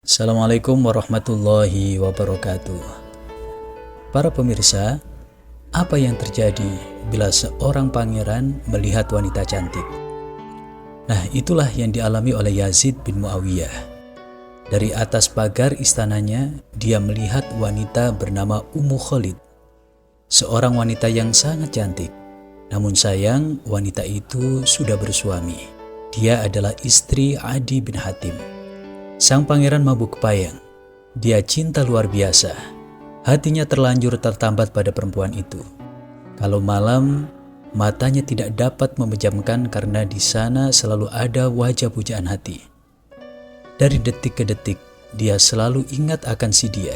Assalamualaikum warahmatullahi wabarakatuh. Para pemirsa, apa yang terjadi bila seorang pangeran melihat wanita cantik? Nah, itulah yang dialami oleh Yazid bin Muawiyah. Dari atas pagar istananya, dia melihat wanita bernama Ummu Khalid, seorang wanita yang sangat cantik. Namun sayang, wanita itu sudah bersuami. Dia adalah istri Adi bin Hatim. Sang pangeran mabuk kepayang. Dia cinta luar biasa. Hatinya terlanjur tertambat pada perempuan itu. Kalau malam, matanya tidak dapat memejamkan karena di sana selalu ada wajah pujaan hati. Dari detik ke detik, dia selalu ingat akan si dia.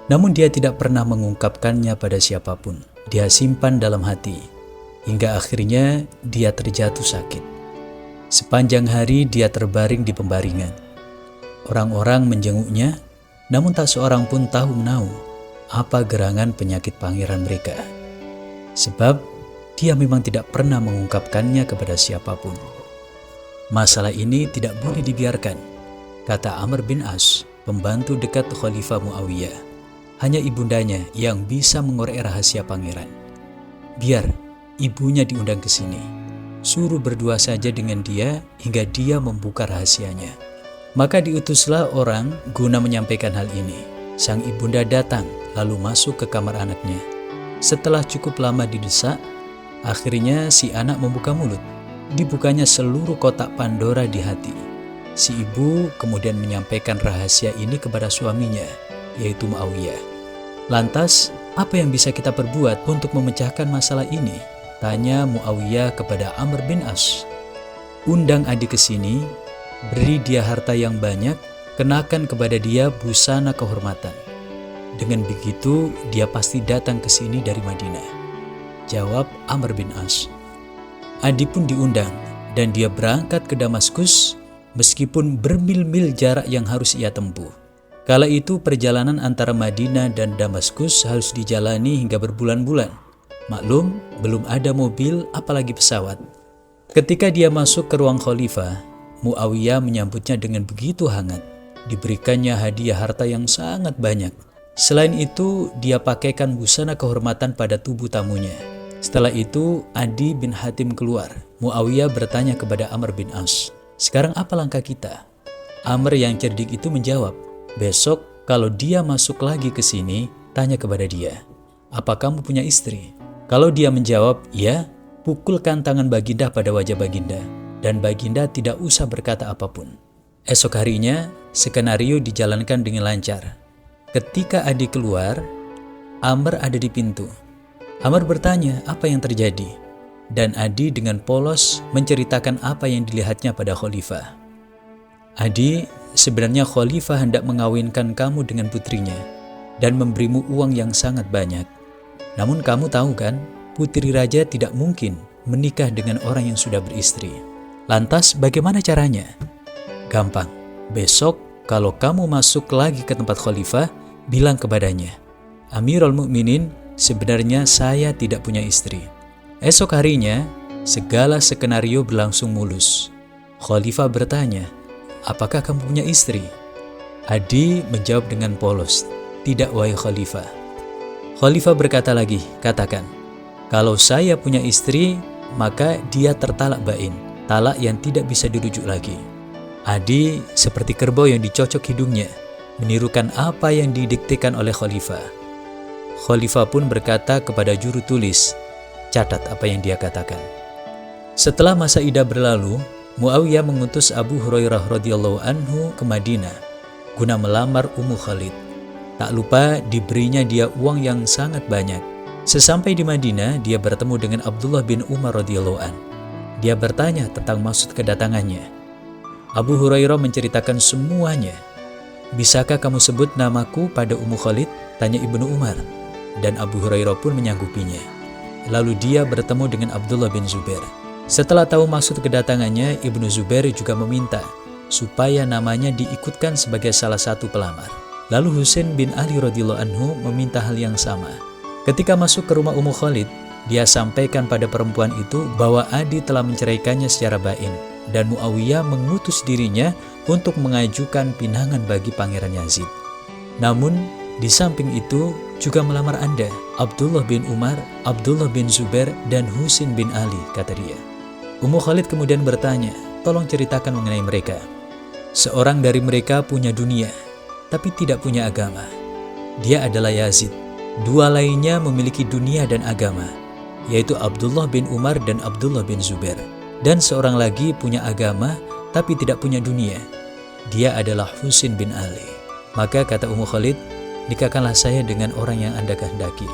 Namun dia tidak pernah mengungkapkannya pada siapapun. Dia simpan dalam hati. Hingga akhirnya dia terjatuh sakit. Sepanjang hari dia terbaring di pembaringan. Orang-orang menjenguknya, namun tak seorang pun tahu menahu apa gerangan penyakit pangeran mereka. Sebab dia memang tidak pernah mengungkapkannya kepada siapapun. Masalah ini tidak boleh dibiarkan, kata Amr bin As, pembantu dekat Khalifah Muawiyah. Hanya ibundanya yang bisa mengorek rahasia pangeran. Biar ibunya diundang ke sini. Suruh berdua saja dengan dia hingga dia membuka rahasianya. Maka diutuslah orang guna menyampaikan hal ini. Sang ibunda datang lalu masuk ke kamar anaknya. Setelah cukup lama didesak, akhirnya si anak membuka mulut. Dibukanya seluruh kotak Pandora di hati. Si ibu kemudian menyampaikan rahasia ini kepada suaminya, yaitu Muawiyah. Lantas, apa yang bisa kita perbuat untuk memecahkan masalah ini? Tanya Muawiyah kepada Amr bin As. Undang Adi ke sini, beri dia harta yang banyak, kenakan kepada dia busana kehormatan. Dengan begitu, dia pasti datang ke sini dari Madinah. Jawab Amr bin As. Adi pun diundang, dan dia berangkat ke Damaskus, meskipun bermil-mil jarak yang harus ia tempuh. Kala itu perjalanan antara Madinah dan Damaskus harus dijalani hingga berbulan-bulan. Maklum, belum ada mobil apalagi pesawat. Ketika dia masuk ke ruang khalifah, Muawiyah menyambutnya dengan begitu hangat. Diberikannya hadiah harta yang sangat banyak. Selain itu, dia pakaikan busana kehormatan pada tubuh tamunya. Setelah itu, Adi bin Hatim keluar. Muawiyah bertanya kepada Amr bin As, "Sekarang apa langkah kita?" Amr yang cerdik itu menjawab, "Besok kalau dia masuk lagi ke sini, tanya kepada dia, 'Apa kamu punya istri?' Kalau dia menjawab, 'Ya,' pukulkan tangan Baginda pada wajah Baginda. Dan Baginda tidak usah berkata apapun." Esok harinya, skenario dijalankan dengan lancar. Ketika Adi keluar, Amr ada di pintu. Amr bertanya apa yang terjadi, dan Adi dengan polos menceritakan apa yang dilihatnya pada khalifah. "Adi, sebenarnya khalifah hendak mengawinkan kamu dengan putrinya dan memberimu uang yang sangat banyak. Namun kamu tahu kan, putri raja tidak mungkin menikah dengan orang yang sudah beristri. Lantas bagaimana caranya?" "Gampang. Besok kalau kamu masuk lagi ke tempat khalifah, bilang kepadanya, 'Amirul Mukminin, sebenarnya saya tidak punya istri.'" Esok harinya, segala skenario berlangsung mulus. Khalifah bertanya, "Apakah kamu punya istri?" Adi menjawab dengan polos, "Tidak, wahai khalifah." Khalifah berkata lagi, "Katakan, kalau saya punya istri, maka dia tertalak bain, talak yang tidak bisa dirujuk lagi." Adi seperti kerbau yang dicocok hidungnya, menirukan apa yang didiktekan oleh khalifah. Khalifah pun berkata kepada juru tulis, "Catat apa yang dia katakan." Setelah masa idah berlalu, Muawiyah mengutus Abu Hurairah radhiyallahu anhu ke Madinah guna melamar Ummu Khalid. Tak lupa diberinya dia uang yang sangat banyak. Sesampai di Madinah, dia bertemu dengan Abdullah bin Umar radhiyallahu anhu. Dia bertanya tentang maksud kedatangannya. Abu Hurairah menceritakan semuanya. "Bisakah kamu sebut namaku pada Ummu Khalid?" tanya Ibnu Umar. Dan Abu Hurairah pun menyanggupinya. Lalu dia bertemu dengan Abdullah bin Zubair. Setelah tahu maksud kedatangannya, Ibnu Zubair juga meminta supaya namanya diikutkan sebagai salah satu pelamar. Lalu Husain bin Ali radhiyallahu anhu meminta hal yang sama. Ketika masuk ke rumah Ummu Khalid, dia sampaikan pada perempuan itu bahwa Adi telah menceraikannya secara bain, dan Muawiyah mengutus dirinya untuk mengajukan pinangan bagi Pangeran Yazid. Namun, di samping itu juga melamar Anda, Abdullah bin Umar, Abdullah bin Zubair, dan Husin bin Ali, kata dia. Ummu Khalid kemudian bertanya, tolong ceritakan mengenai mereka. Seorang dari mereka punya dunia, tapi tidak punya agama. Dia adalah Yazid. Dua lainnya memiliki dunia dan agama, yaitu Abdullah bin Umar dan Abdullah bin Zubair. Dan seorang lagi punya agama, tapi tidak punya dunia. Dia adalah Husin bin Ali. Maka kata Ummu Khalid, nikahkanlah saya dengan orang yang Anda kehendaki.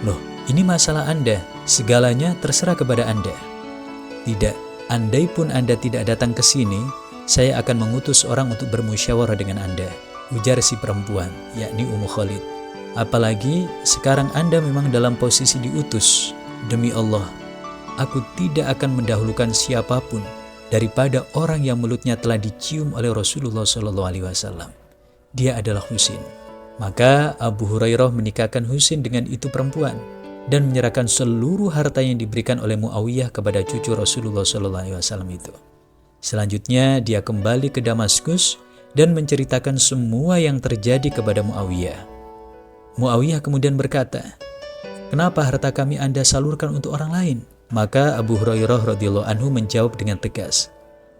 Loh, ini masalah Anda, segalanya terserah kepada Anda. Tidak, andai pun Anda tidak datang ke sini, saya akan mengutus orang untuk bermusyawarah dengan Anda, ujar si perempuan, yakni Ummu Khalid. Apalagi sekarang Anda memang dalam posisi diutus. Demi Allah, aku tidak akan mendahulukan siapapun daripada orang yang mulutnya telah dicium oleh Rasulullah SAW. Dia adalah Husin. Maka Abu Hurairah menikahkan Husin dengan itu perempuan dan menyerahkan seluruh harta yang diberikan oleh Muawiyah kepada cucu Rasulullah SAW itu. Selanjutnya dia kembali ke Damaskus dan menceritakan semua yang terjadi kepada Muawiyah. Muawiyah kemudian berkata, "Kenapa harta kami Anda salurkan untuk orang lain?" Maka Abu Hurairah radhiyallahu anhu menjawab dengan tegas,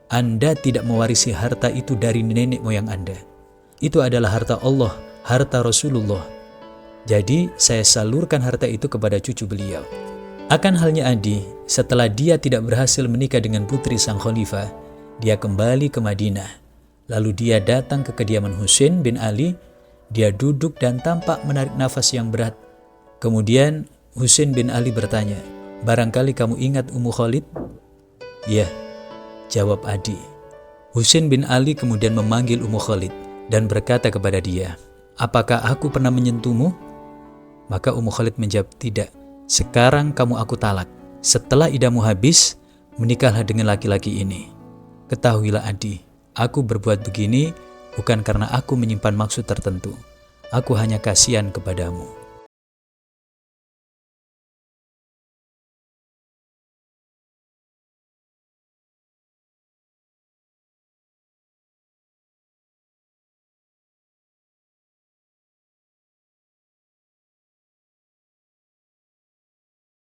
"Anda tidak mewarisi harta itu dari nenek moyang Anda. Itu adalah harta Allah, harta Rasulullah. Jadi saya salurkan harta itu kepada cucu beliau." Akan halnya Adi, setelah dia tidak berhasil menikah dengan putri sang khalifah, dia kembali ke Madinah. Lalu dia datang ke kediaman Husin bin Ali. Dia duduk dan tampak menarik nafas yang berat. Kemudian Husin bin Ali bertanya, "Barangkali kamu ingat Ummu Khalid?" "Ya," jawab Adi. Husin bin Ali kemudian memanggil Ummu Khalid dan berkata kepada dia, "Apakah aku pernah menyentuhmu?" Maka Ummu Khalid menjawab, "Tidak. Sekarang kamu aku talak. Setelah idahmu habis, menikahlah dengan laki-laki ini. Ketahuilah Adi, aku berbuat begini bukan karena aku menyimpan maksud tertentu. Aku hanya kasihan kepadamu."